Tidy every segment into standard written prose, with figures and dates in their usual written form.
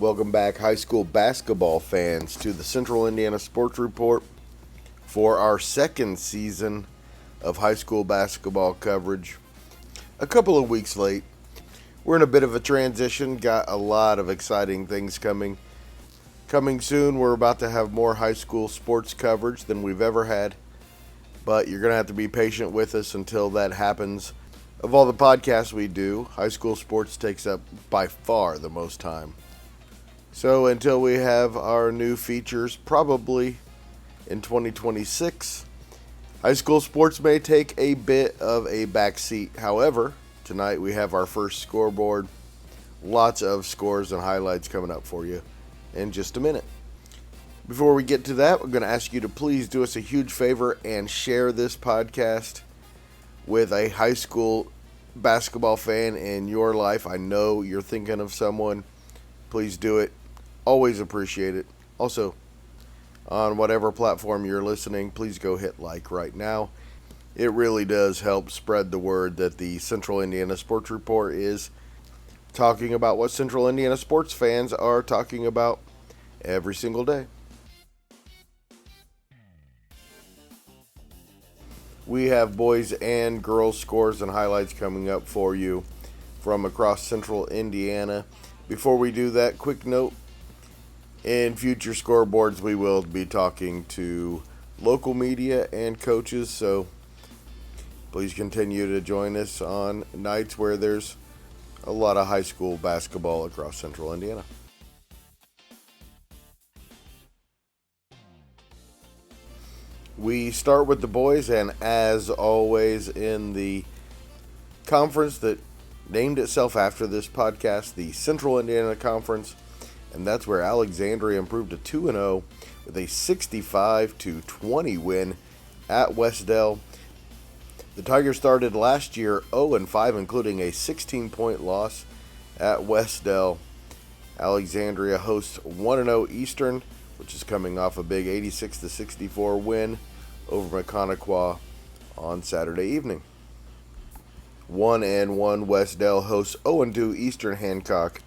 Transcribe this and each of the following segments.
Welcome back, high school basketball fans, to the Central Indiana Sports Report for our second season of high school basketball coverage. A couple of weeks late. We're in a bit of a transition, got a lot of exciting things coming. Coming soon, we're about to have more high school sports coverage than we've ever had, but you're going to have to be patient with us until that happens. Of all the podcasts we do, high school sports takes up by far the most time. So until we have our new features, probably in 2026, high school sports may take a bit of a backseat. However, tonight we have our first scoreboard. Lots of scores and highlights coming up for you in just a minute. Before we get to that, we're going to ask you to please do us a huge favor and share this podcast with a high school basketball fan in your life. I know you're thinking of someone. Please do it. Always appreciate it. Also, on whatever platform you're listening, please go hit like right now. It really does help spread the word that the Central Indiana Sports Report is talking about what Central Indiana sports fans are talking about every single day. We have boys and girls scores and highlights coming up for you from across Central Indiana. Before we do that, quick note. In future scoreboards, we will be talking to local media and coaches, so please continue to join us on nights where there's a lot of high school basketball across Central Indiana. We start with the boys, and as always in the conference that named itself after this podcast, the Central Indiana Conference, and that's where Alexandria improved to 2-0 with a 65-20 win at Westdale. The Tigers started last year 0-5, including a 16-point loss at Westdale. Alexandria hosts 1-0 Eastern, which is coming off a big 86-64 win over Maconaquah on Saturday evening. 1-1 Westdale hosts 0-2 Eastern Hancock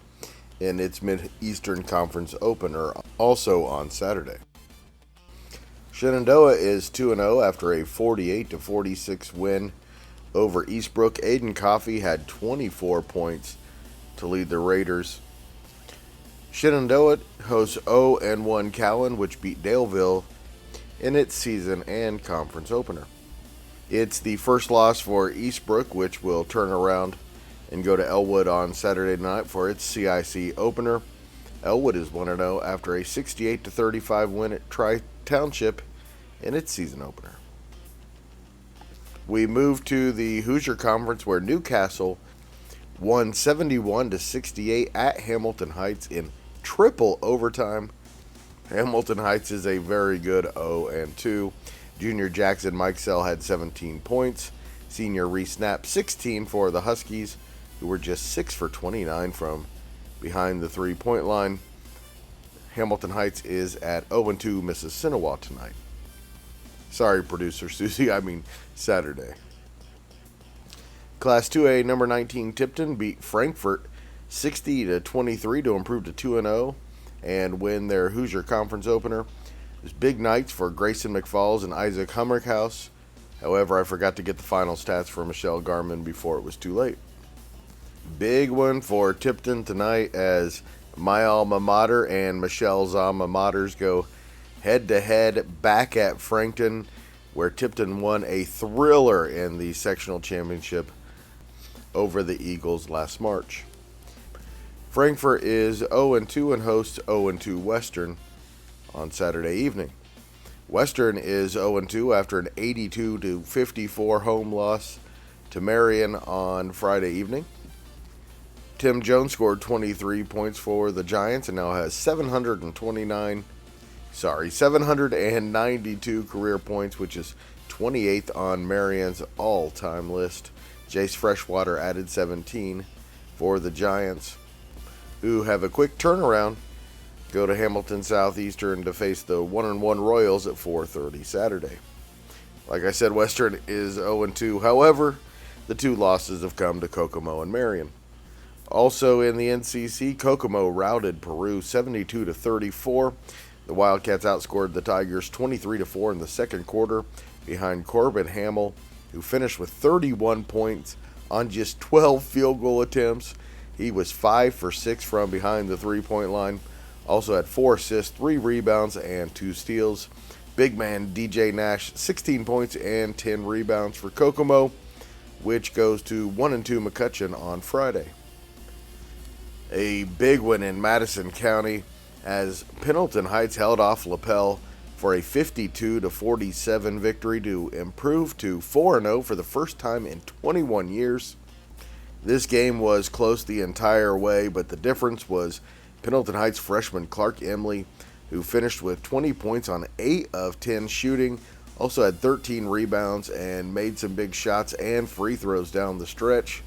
in its Mid-Eastern Conference opener, also on Saturday. Shenandoah is 2-0 after a 48-46 win over Eastbrook. Aiden Coffey had 24 points to lead the Raiders. Shenandoah hosts 0-1 Cowan, which beat Daleville in its season and conference opener. It's the first loss for Eastbrook, which will turn around and go to Elwood on Saturday night for its CIC opener. Elwood is 1-0 after a 68-35 win at Tri-Township in its season opener. We move to the Hoosier Conference, where Newcastle won 71-68 at Hamilton Heights in triple overtime. Hamilton Heights is a very good 0-2. Junior Jackson Mikesell had 17 points. Senior Reese Knapp 16 for the Huskies, who were just 6 for 29 from behind the three-point line. Hamilton Heights is at 0-2 Mississinewa tonight. Sorry, producer Susie, I mean Saturday. Class 2A number 19 Tipton beat Frankfort 60-23 to improve to 2-0 and win their Hoosier Conference opener. It was big nights for Grayson McFalls and Isaac Hummerhouse. However, I forgot to get the final stats for Michelle Garman before it was too late. Big one for Tipton tonight as my alma mater and Michelle's alma maters go head-to-head back at Frankton, where Tipton won a thriller in the sectional championship over the Eagles last March. Frankfort is 0-2 and hosts 0-2 Western on Saturday evening. Western is 0-2 after an 82-54 home loss to Marion on Friday evening. Tim Jones scored 23 points for the Giants and now has 792 career points, which is 28th on Marion's all-time list. Jace Freshwater added 17 for the Giants, who have a quick turnaround. Go to Hamilton Southeastern to face the 1-1 Royals at 4:30 Saturday. Like I said, Western is 0-2. However, the two losses have come to Kokomo and Marion. Also in the NCC, Kokomo routed Peru 72-34. The Wildcats outscored the Tigers 23-4 in the second quarter behind Corbin Hamill, who finished with 31 points on just 12 field goal attempts. He was 5 for 6 from behind the three-point line. Also had 4 assists, 3 rebounds, and 2 steals. Big man DJ Nash, 16 points and 10 rebounds for Kokomo, which goes to 1-2 McCutcheon on Friday. A big win in Madison County as Pendleton Heights held off LaPel for a 52-47 victory to improve to 4-0 for the first time in 21 years. This game was close the entire way, but the difference was Pendleton Heights freshman Clark Emley, who finished with 20 points on 8 of 10 shooting, also had 13 rebounds and made some big shots and free throws down the stretch.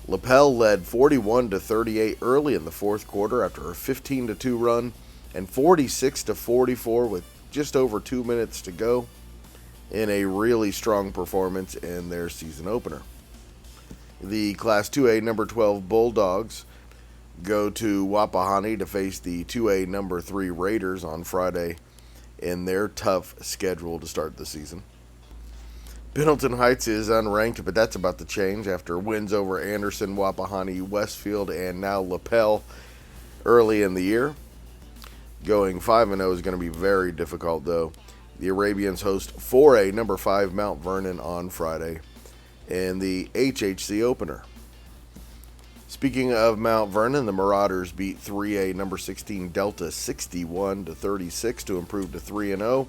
LaPel led 41-38 early in the fourth quarter after a 15-2 run and 46-44 with just over 2 minutes to go in a really strong performance in their season opener. The Class 2A number 12 Bulldogs go to Wapahani to face the 2A number 3 Raiders on Friday in their tough schedule to start the season. Pendleton Heights is unranked, but that's about to change after wins over Anderson, Wapahani, Westfield, and now LaPel early in the year. Going 5-0 is going to be very difficult, though. The Arabians host 4A number 5 Mount Vernon on Friday in the HHC opener. Speaking of Mount Vernon, the Marauders beat 3A number 16 Delta 61-36 to improve to 3-0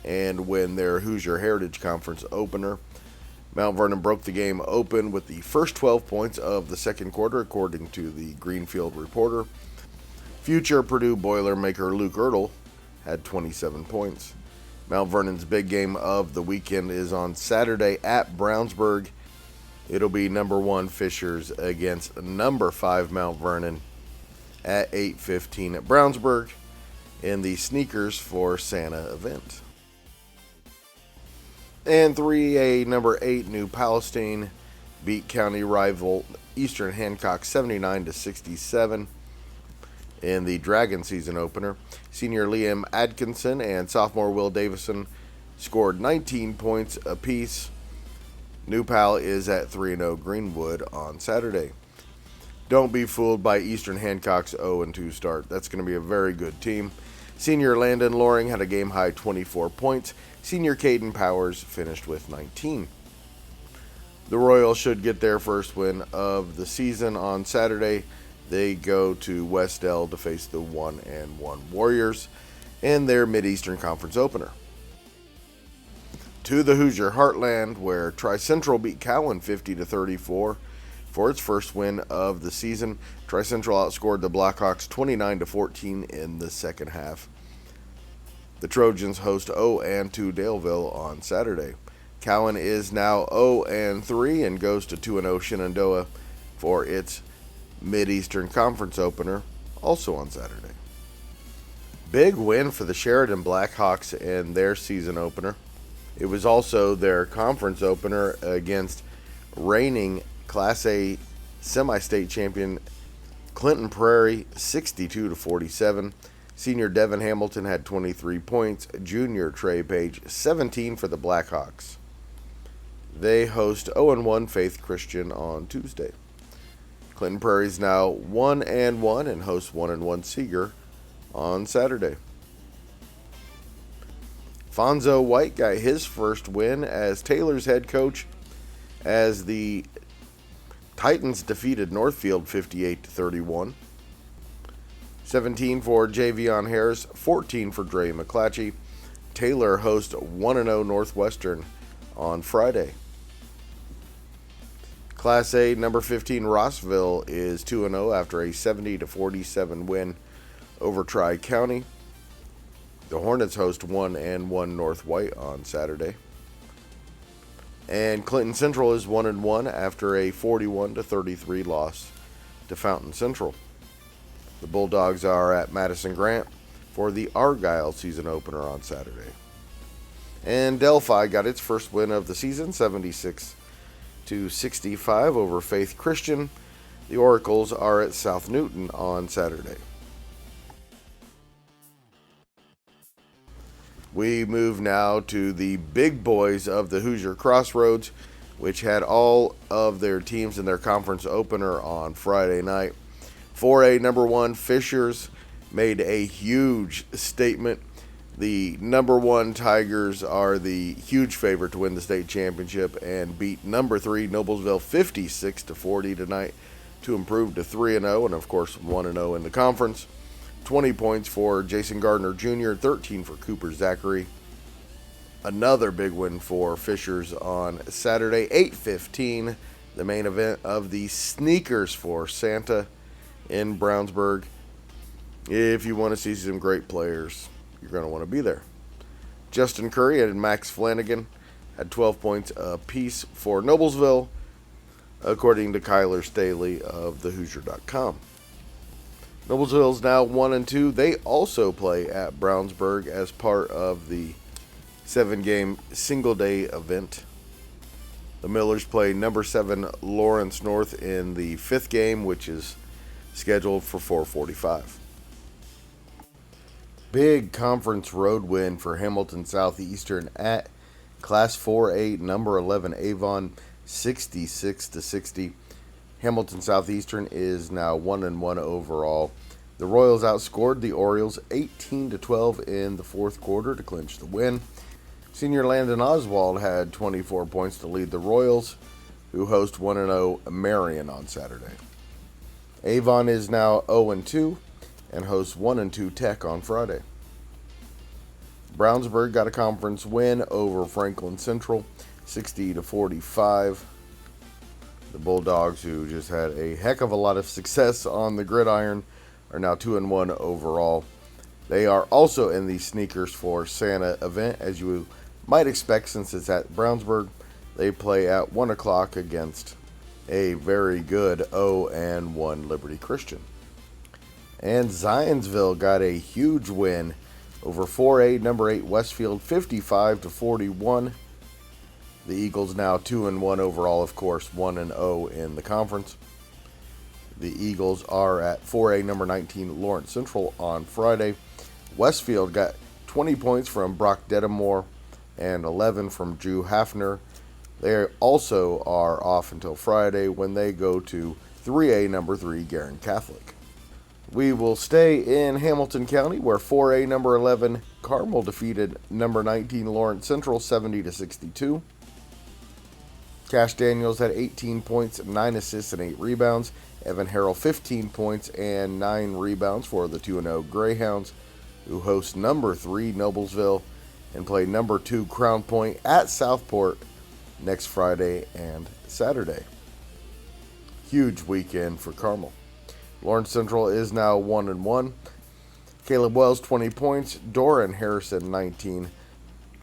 and win their Hoosier Heritage Conference opener. Mount Vernon broke the game open with the first 12 points of the second quarter, according to the Greenfield Reporter. Future Purdue Boilermaker Luke Ertl had 27 points. Mount Vernon's big game of the weekend is on Saturday at Brownsburg. It'll be number 1 Fishers against number 5 Mount Vernon at 8:15 at Brownsburg in the Sneakers for Santa event. And 3A number 8 New Palestine beat county rival Eastern Hancock 79-67 in the Dragon season opener. Senior Liam Atkinson and sophomore Will Davison scored 19 points apiece. New Pal is at 3-0 Greenwood on Saturday. Don't be fooled by Eastern Hancock's 0-2 start. That's going to be a very good team. Senior Landon Loring had a game-high 24 points. Senior Caden Powers finished with 19. The Royals should get their first win of the season on Saturday. They go to West Dell to face the 1-1 Warriors in their Mid-Eastern Conference opener. To the Hoosier Heartland, where Tri-Central beat Cowan 50-34 for its first win of the season. Tri-Central outscored the Blackhawks 29-14 in the second half. The Trojans host 0-2 Daleville on Saturday. Cowan is now 0-3 and goes to 2-0 Shenandoah for its Mid-Eastern Conference opener, also on Saturday. Big win for the Sheridan Blackhawks in their season opener. It was also their conference opener against reigning Class A semi-state champion Clinton Prairie 62-47. Senior Devin Hamilton had 23 points. Junior Trey Page 17 for the Blackhawks. They host 0-1 Faith Christian on Tuesday. Clinton Prairie is now 1-1 and hosts 1-1 Seeger on Saturday. Fonzo White got his first win as Taylor's head coach as the Titans defeated Northfield 58-31. 17 for Javion Harris, 14 for Dre McClatchy. Taylor hosts 1-0 Northwestern on Friday. Class A number 15 Rossville is 2-0 after a 70-47 win over Tri-County. The Hornets host 1-1 North White on Saturday. And Clinton Central is 1-1 after a 41-33 loss to Fountain Central. The Bulldogs are at Madison Grant for the Argyle season opener on Saturday. And Delphi got its first win of the season, 76-65 over Faith Christian. The Oracles are at South Newton on Saturday. We move now to the big boys of the Hoosier Crossroads, which had all of their teams in their conference opener on Friday night. 4A number 1 Fishers made a huge statement. The number 1 Tigers are the huge favorite to win the state championship and beat number 3 Noblesville 56-40 tonight to improve to 3-0 and of course 1-0 in the conference. 20 points for Jason Gardner Jr., 13 for Cooper Zachary. Another big win for Fishers on Saturday, 8:15, the main event of the Sneakers for Santa in Brownsburg. If you want to see some great players, you're going to want to be there. Justin Curry and Max Flanagan had 12 points apiece for Noblesville, according to Kyler Staley of thehoosier.com. Noblesville is now 1-2. They also play at Brownsburg as part of the 7-game single-day event. The Millers play number 7 Lawrence North in the 5th game, which is scheduled for 4:45. Big conference road win for Hamilton Southeastern at Class 4A number 11 Avon, 66-60. Hamilton Southeastern is now 1-1 overall. The Royals outscored the Orioles 18-12 in the 4th quarter to clinch the win. Senior Landon Oswald had 24 points to lead the Royals, who host 1-0 Marion on Saturday. Avon is now 0-2 and hosts 1-2 Tech on Friday. Brownsburg got a conference win over Franklin Central, 60-45. The Bulldogs, who just had a heck of a lot of success on the gridiron, are now 2-1 overall. They are also in the Sneakers for Santa event, as you might expect since it's at Brownsburg. They play at 1 o'clock against a very good 0-1 Liberty Christian. And Zionsville got a huge win over 4A number 8 Westfield, 55-41. The Eagles now 2-1 overall, of course, 1-0 in the conference. The Eagles are at 4A number 19 Lawrence Central on Friday. Westfield got 20 points from Brock Dedamore and 11 from Drew Hafner. They also are off until Friday when they go to 3A number 3 Guerin Catholic. We will stay in Hamilton County, where 4A number 11 Carmel defeated number 19 Lawrence Central 70-62. Cash Daniels had 18 points, 9 assists, and 8 rebounds. Evan Harrell 15 points and 9 rebounds for the 2-0 Greyhounds, who host number 3 Noblesville and play number 2 Crown Point at Southport next Friday and Saturday. Huge weekend for Carmel. Lawrence Central is now 1-1. Caleb Wells 20 points, Doran Harrison 19,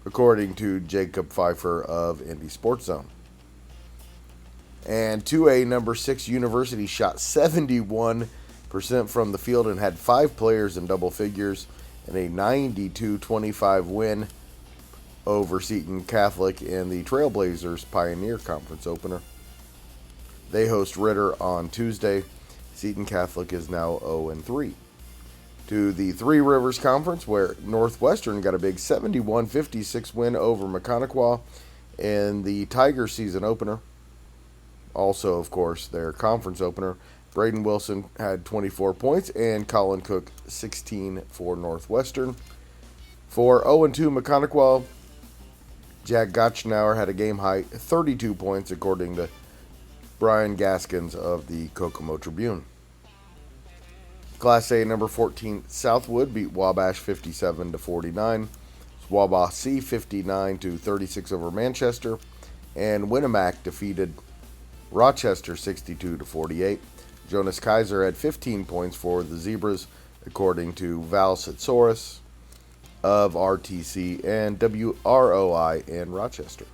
according to Jacob Pfeiffer of Indy Sports Zone. And 2A number 6 University shot 71% from the field and had 5 players in double figures in a 92-25 win over Seton Catholic in the Trailblazers Pioneer Conference opener. They host Ritter on Tuesday. Seton Catholic is now 0-3. To the Three Rivers Conference, where Northwestern got a big 71-56 win over Maconaquah in the Tiger season opener. Also, of course, their conference opener. Braden Wilson had 24 points and Colin Cook 16 for Northwestern. For 0-2 Maconaquah, Jack Gotchnauer had a game-high 32 points, according to Brian Gaskins of the Kokomo Tribune. Class A number 14 Southwood beat Wabash 57-49. Wabasee 59-36 over Manchester, and Winnemac defeated Rochester 62-48. Jonas Kaiser had 15 points for the Zebras, according to Val Sitsoris of RTC and WROI in Rochester.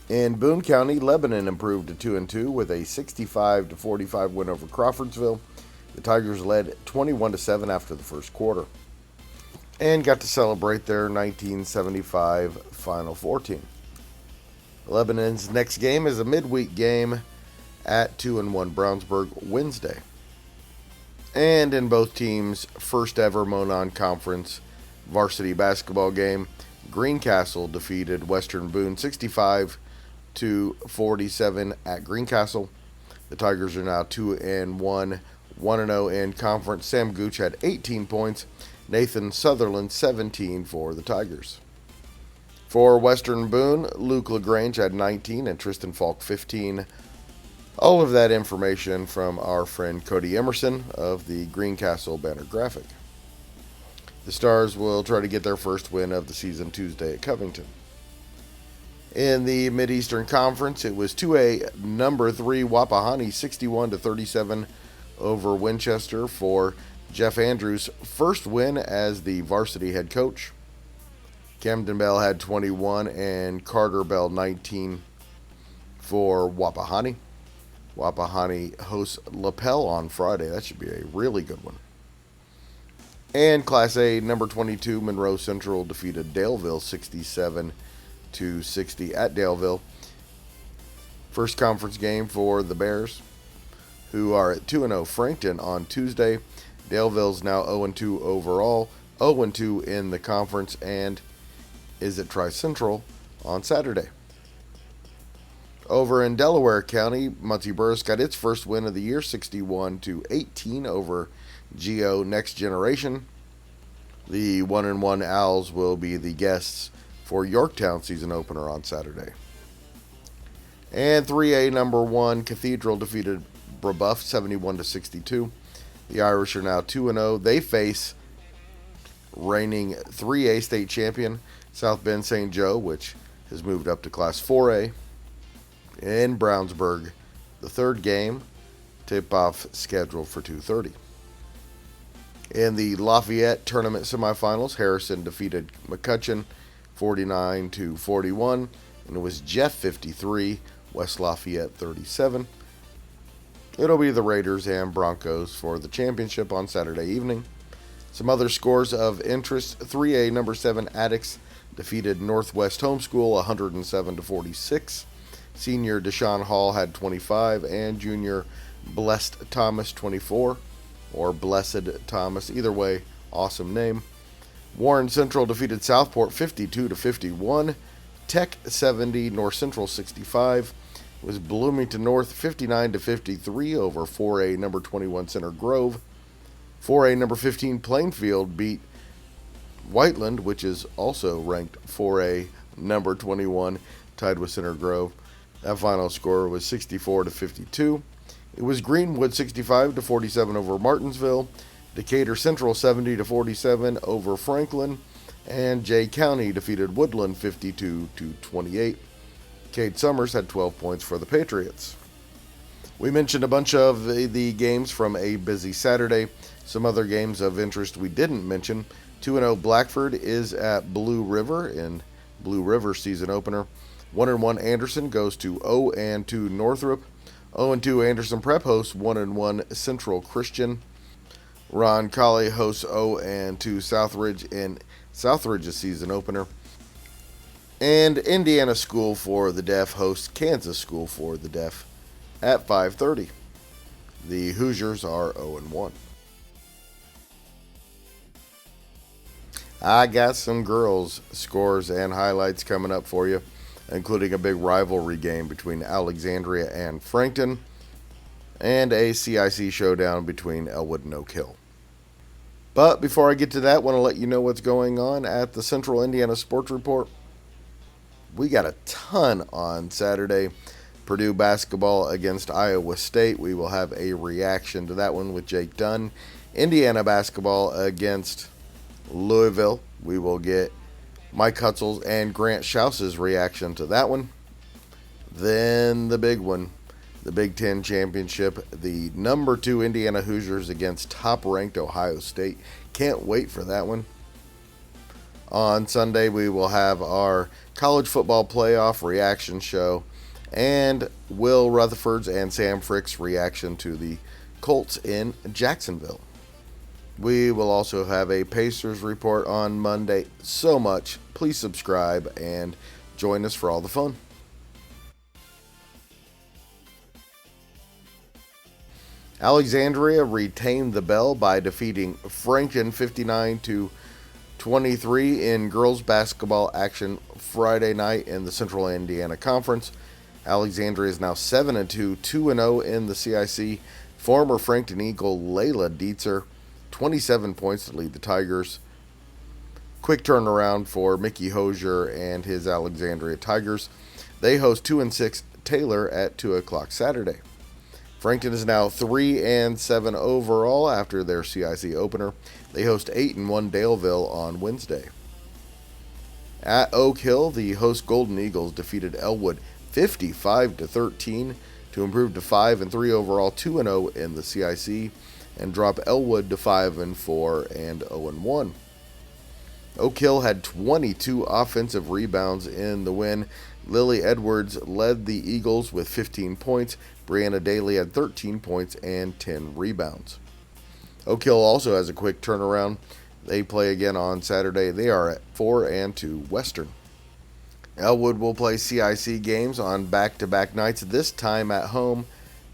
In Boone County, Lebanon improved to 2-2 with a 65-45 win over Crawfordsville. The Tigers led 21-7 after the first quarter and got to celebrate their 1975 Final Four team. Lebanon's next game is a midweek game at 2-1 Brownsburg Wednesday. And in both teams' first ever Monon Conference varsity basketball game, Greencastle defeated Western Boone 65-47 at Greencastle. The Tigers are now 2-1, 1-0 in conference. Sam Gooch had 18 points. Nathan Sutherland 17 for the Tigers. For Western Boone, Luke LaGrange had 19 and Tristan Falk 15. All of that information from our friend Cody Emerson of the Greencastle Banner Graphic. The Stars will try to get their first win of the season Tuesday at Covington. In the Mid-Eastern Conference, it was 2A number 3 Wapahani 61-37 over Winchester for Jeff Andrews' first win as the varsity head coach. Camden Bell had 21 and Carter Bell 19 for Wapahani. Wapahani hosts Lapel on Friday. That should be a really good one. And Class A number 22 Monroe Central defeated Daleville 67-60 at Daleville. First conference game for the Bears, who are at 2-0 Frankton on Tuesday. Daleville's now 0-2 overall, 0-2 in the conference, and is at Tri-Central on Saturday. Over in Delaware County, Muncie Burris got its first win of the year, 61-18 over Geo Next Generation. The 1-1 Owls will be the guests for Yorktown season opener on Saturday. And 3A number 1 Cathedral defeated Brebeuf 71-62. The Irish are now 2-0. They face reigning 3A state champion South Bend St. Joe, which has moved up to Class 4A. In Brownsburg, the third game, tip-off scheduled for 2:30. In the Lafayette tournament semifinals, Harrison defeated McCutcheon 49-41, and it was Jeff 53, West Lafayette 37. It'll be the Raiders and Broncos for the championship on Saturday evening. Some other scores of interest: 3A number 7 Addicts defeated Northwest Homeschool 107-46. Senior Deshaun Hall had 25, and junior Blessed Thomas 24, or Blessed Thomas. Either way, awesome name. Warren Central defeated Southport 52-51. Tech 70, North Central 65. It was Bloomington North 59-53 over 4A number 21 Center Grove. 4A number 15 Plainfield beat Whiteland, which is also ranked 4A number 21, tied with Center Grove. That final score was 64-52. It was Greenwood 65-47 over Martinsville, Decatur Central 70-47 over Franklin, and Jay County defeated Woodland 52-28. Cade Summers had 12 points for the Patriots. We mentioned a bunch of the games from a busy Saturday. Some other games of interest we didn't mention. 2-0 Blackford is at Blue River in Blue River season opener. 1-1 Anderson goes to 0-2 Northrop. 0-2 Anderson Prep hosts 1-1 Central Christian. Ron Colley hosts 0-2 Southridge in Southridge's season opener. And Indiana School for the Deaf hosts Kansas School for the Deaf at 5:30. The Hoosiers are 0-1. I got some girls' scores and highlights coming up for you, including a big rivalry game between Alexandria and Frankton, and a CIC showdown between Elwood and Oak Hill. But before I get to that, I want to let you know what's going on at the Central Indiana Sports Report. We got a ton on Saturday. Purdue basketball against Iowa State. We will have a reaction to that one with Jake Dunn. Indiana basketball against Louisville. We will get Mike Hutzel's and Grant Schaus's reaction to that one. Then the big one, the Big Ten Championship, the number 2 Indiana Hoosiers against top-ranked Ohio State. Can't wait for that one. On Sunday, we will have our college football playoff reaction show and Will Rutherford's and Sam Frick's reaction to the Colts in Jacksonville. We will also have a Pacers report on Monday. So much. Please subscribe and join us for all the fun. Alexandria retained the bell by defeating Franklin 59-23 in girls basketball action Friday night in the Central Indiana Conference. Alexandria is now 7-2, 2-0 in the CIC. Former Frankton Eagle Layla Dietzer, 27 points to lead the Tigers. Quick turnaround for Mickey Hosier and his Alexandria Tigers. They host 2-6 Taylor at 2 o'clock Saturday. Frankton is now 3-7 overall after their CIC opener. They host 8-1 Daleville on Wednesday. At Oak Hill, the host Golden Eagles defeated Elwood 55-13 to improve to 5-3 overall, 2-0 in the CIC, and drop Elwood to 5-4 and 0-1. Oak Hill had 22 offensive rebounds in the win. Lily Edwards led the Eagles with 15 points. Brianna Daly had 13 points and 10 rebounds. Oak Hill also has a quick turnaround. They play again on Saturday. They are at 4-2 Western. Elwood will play CIC games on back-to-back nights, this time at home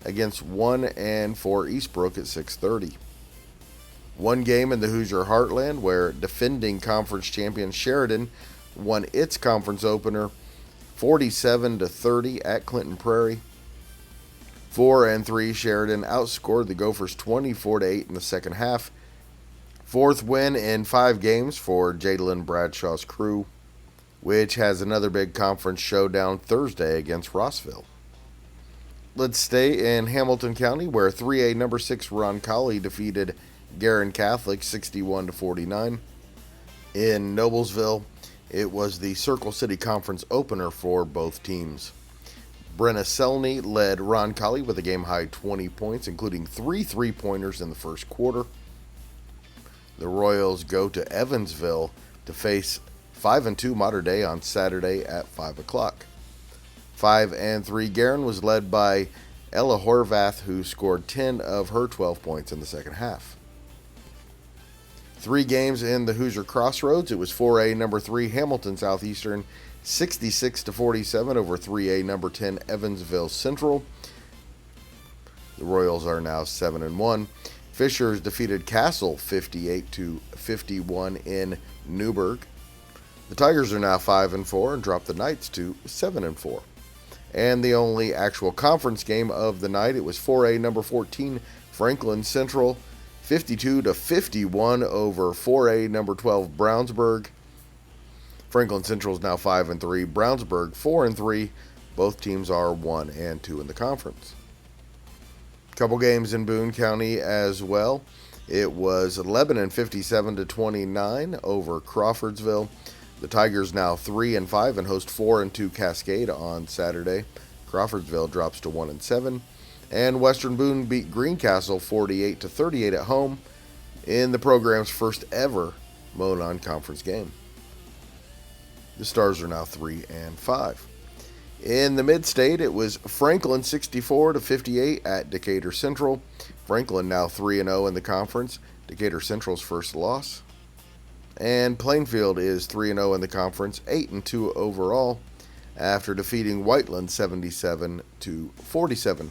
against 1-4 Eastbrook at 6:30. One game in the Hoosier Heartland where defending conference champion Sheridan won its conference opener 47-30 at Clinton Prairie. 4-3 Sheridan outscored the Gophers 24-8 in the second half. Fourth win in 5 games for Jadalyn Bradshaw's crew, which has another big conference showdown Thursday against Rossville. Let's stay in Hamilton County, where 3A number 6 Roncalli defeated Garin Catholic 61-49. In Noblesville, it was the Circle City Conference opener for both teams. Brenna Selney led Roncalli with a game-high 20 points, including 3 3-pointers in the first quarter. The Royals go to Evansville to face 5-2 Mater Dei on Saturday at 5 o'clock. 5-3 Garin was led by Ella Horvath, who scored 10 of her 12 points in the second half. 3 games in the Hoosier Crossroads. It was 4A number 3 Hamilton Southeastern 66-47 over 3A number 10 Evansville Central. The Royals are now 7-1. Fishers defeated Castle 58-51 in Newburgh. The Tigers are now 5-4 and dropped the Knights to 7-4. And the only actual conference game of the night, it was 4A number 14 Franklin Central 52-51 over 4A number 12 Brownsburg. Franklin Central is now 5-3. Brownsburg 4-3. Both teams are 1-2 in the conference. Couple games in Boone County as well. It was Lebanon 57-29 over Crawfordsville. The Tigers now 3-5 and host 4-2 Cascade on Saturday. Crawfordsville drops to 1-7. And Western Boone beat Greencastle 48-38 at home in the program's first ever Monon Conference game. The Stars are now 3-5. In the Mid-State, it was Franklin 64-58 at Decatur Central. Franklin now 3-0 in the conference. Decatur Central's first loss. And Plainfield is 3-0 in the conference, 8-2 overall, after defeating Whiteland 77-47.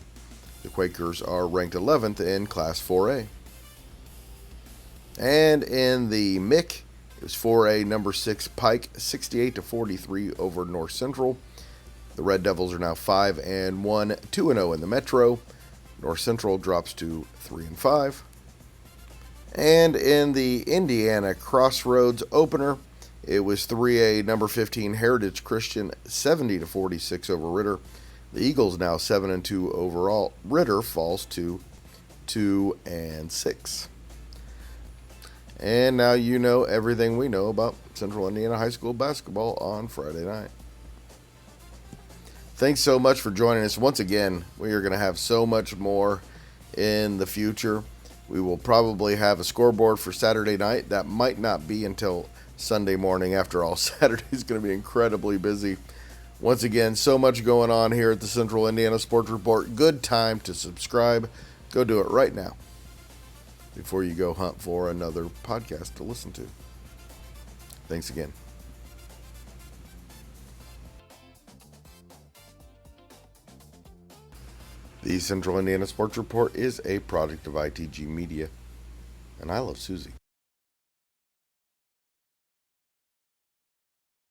The Quakers are ranked 11th in Class 4A. And in the MIC, it was 4A number 6 Pike 68-43 over North Central. The Red Devils are now 5-1, 2-0 in the Metro. North Central drops to 3-5. And in the Indiana Crossroads opener, it was 3A number 15 Heritage Christian 70-46 over Ritter. The Eagles now 7-2 overall. Ritter falls to 2-6. And now you know everything we know about Central Indiana High School basketball on Friday night. Thanks so much for joining us. Once again, we are going to have so much more in the future. We will probably have a scoreboard for Saturday night. That might not be until Sunday morning. After all, Saturday is going to be incredibly busy. Once again, so much going on here at the Central Indiana Sports Report. Good time to subscribe. Go do it right now before you go hunt for another podcast to listen to. Thanks again. The Central Indiana Sports Report is a product of ITG Media, and I love Susie.